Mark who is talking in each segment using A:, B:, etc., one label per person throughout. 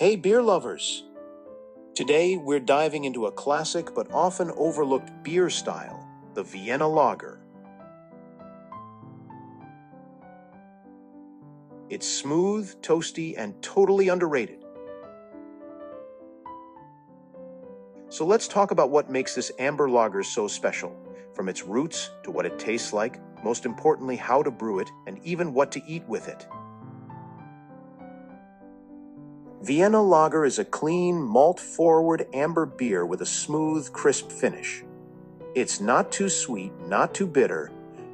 A: Hey beer lovers! Today we're diving into a classic but often overlooked beer style, the Vienna lager. It's smooth, toasty, and totally underrated. So let's talk about what makes this amber lager so special, from its roots to what it tastes like, most importantly how to brew it, and even what to eat with it. Vienna lager is a clean, malt-forward amber beer with a smooth, crisp finish. It's not too sweet, not too bitter,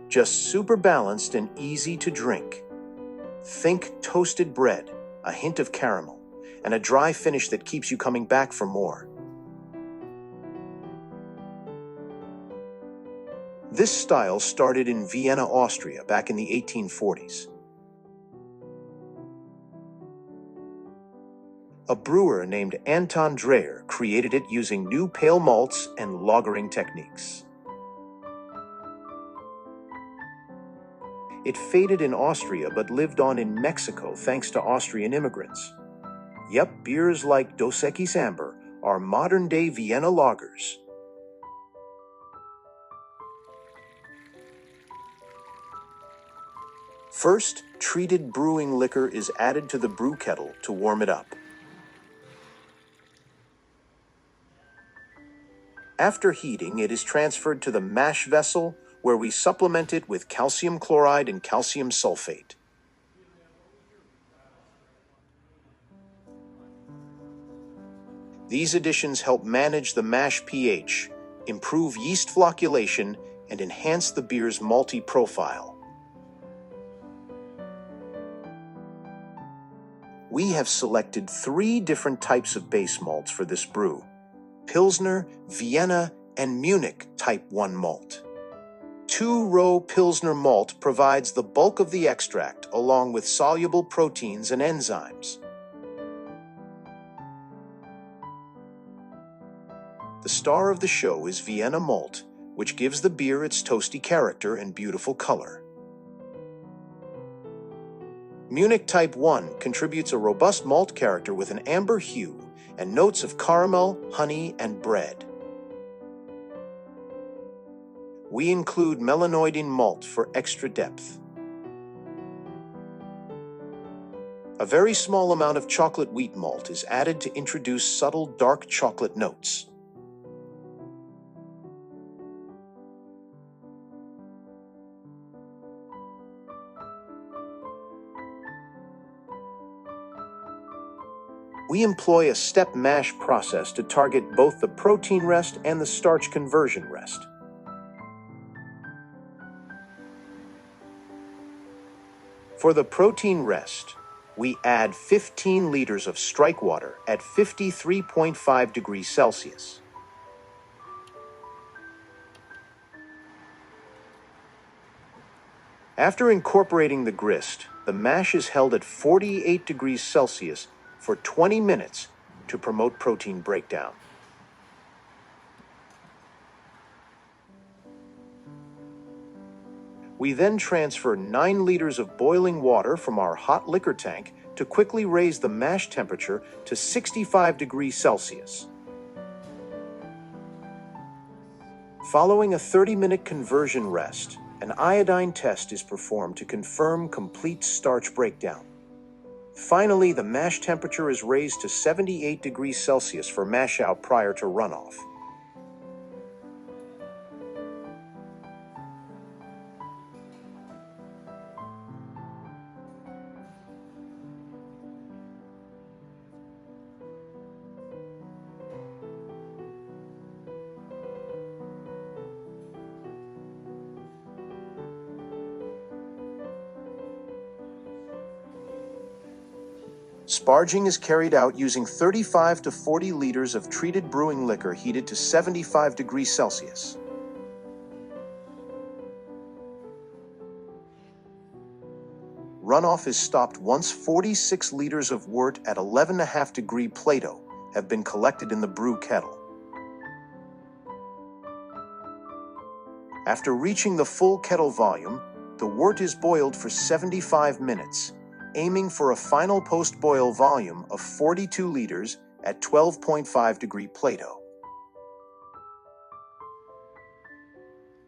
A: just super balanced and easy to drink. Think toasted bread, a hint of caramel, and a dry finish that keeps you coming back for more. This style started in Vienna, Austria back in the 1840s. A brewer named Anton Dreher created it using new pale malts and lagering techniques. It faded in Austria but lived on in Mexico thanks to Austrian immigrants. Yep, beers like Dos Equis Amber are modern-day Vienna lagers. First, treated brewing liquor is added to the brew kettle to warm it up. After heating, it is transferred to the mash vessel, where we supplement it with calcium chloride and calcium sulfate. These additions help manage the mash pH, improve yeast flocculation, and enhance the beer's malty profile. We have selected 3 different types of base malts for this brew: Pilsner, Vienna, and Munich Type 1 malt. 2-row Pilsner malt provides the bulk of the extract, along with soluble proteins and enzymes. The star of the show is Vienna malt, which gives the beer its toasty character and beautiful color. Munich Type 1 contributes a robust malt character with an amber hue and notes of caramel, honey, and bread. We include melanoidin malt for extra depth. A very small amount of chocolate wheat malt is added to introduce subtle dark chocolate notes. We employ a step mash process to target both the protein rest and the starch conversion rest. For the protein rest, we add 15 liters of strike water at 53.5 degrees Celsius. After incorporating the grist, the mash is held at 48 degrees Celsius for 20 minutes to promote protein breakdown. We then transfer 9 liters of boiling water from our hot liquor tank to quickly raise the mash temperature to 65 degrees Celsius. Following a 30-minute conversion rest, an iodine test is performed to confirm complete starch breakdown. Finally, the mash temperature is raised to 78 degrees Celsius for mash out prior to runoff. Sparging is carried out using 35 to 40 liters of treated brewing liquor heated to 75 degrees Celsius. Runoff is stopped once 46 liters of wort at 11.5 degree Plato have been collected in the brew kettle. After reaching the full kettle volume, the wort is boiled for 75 minutes, aiming for a final post-boil volume of 42 liters at 12.5 degree Plato.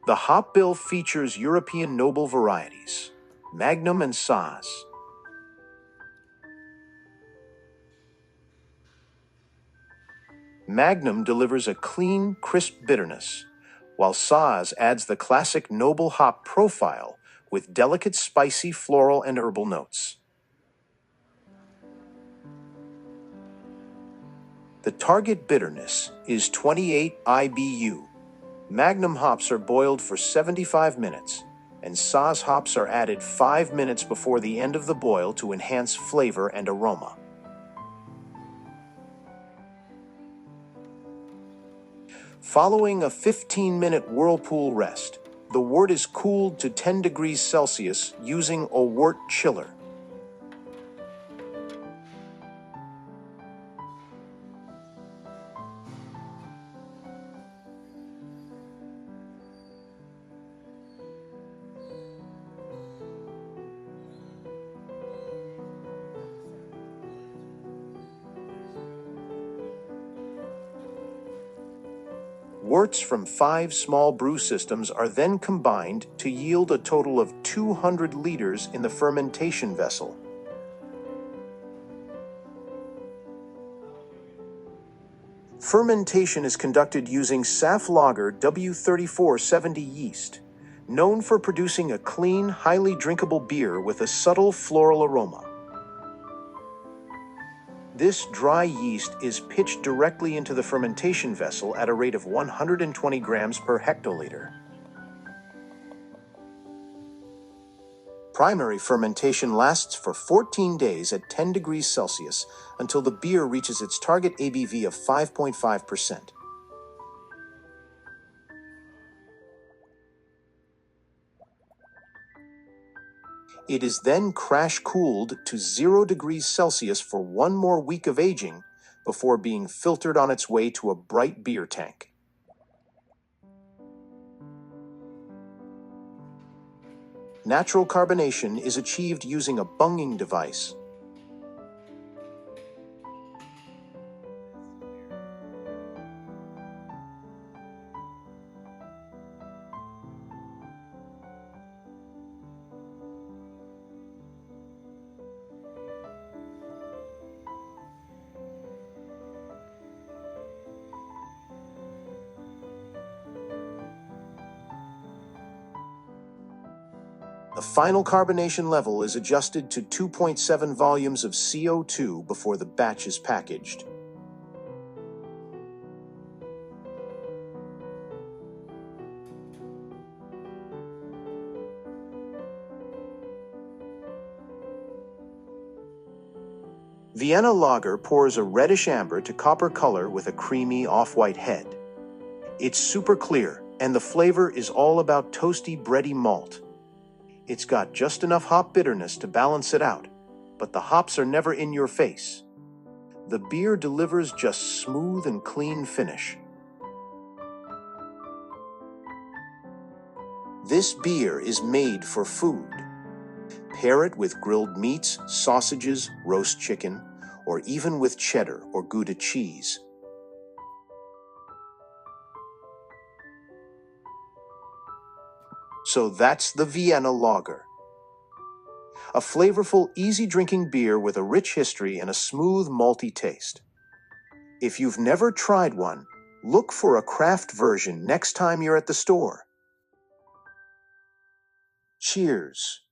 A: The hop bill features European noble varieties, Magnum and Saaz. Magnum delivers a clean, crisp bitterness, while Saaz adds the classic noble hop profile with delicate spicy floral and herbal notes. The target bitterness is 28 IBU. Magnum hops are boiled for 75 minutes, and Saaz hops are added 5 minutes before the end of the boil to enhance flavor and aroma. Following a 15-minute Whirlpool rest, the wort is cooled to 10 degrees Celsius using a wort chiller. Worts from 5 small brew systems are then combined to yield a total of 200 liters in the fermentation vessel. Fermentation is conducted using SAF lager W3470 yeast, known for producing a clean, highly drinkable beer with a subtle floral aroma. This dry yeast is pitched directly into the fermentation vessel at a rate of 120 grams per hectoliter. Primary fermentation lasts for 14 days at 10 degrees Celsius until the beer reaches its target ABV of 5.5%. It is then crash-cooled to 0 degrees Celsius for 1 more week of aging before being filtered on its way to a bright beer tank. Natural carbonation is achieved using a bunging device. The final carbonation level is adjusted to 2.7 volumes of CO2 before the batch is packaged. Vienna lager pours a reddish amber to copper color with a creamy off-white head. It's super clear, and the flavor is all about toasty, bready malt. It's got just enough hop bitterness to balance it out, but the hops are never in your face. The beer delivers just smooth and clean finish. This beer is made for food. Pair it with grilled meats, sausages, roast chicken, or even with cheddar or Gouda cheese. So that's the Vienna lager. A flavorful, easy-drinking beer with a rich history and a smooth, malty taste. If you've never tried one, look for a craft version next time you're at the store. Cheers.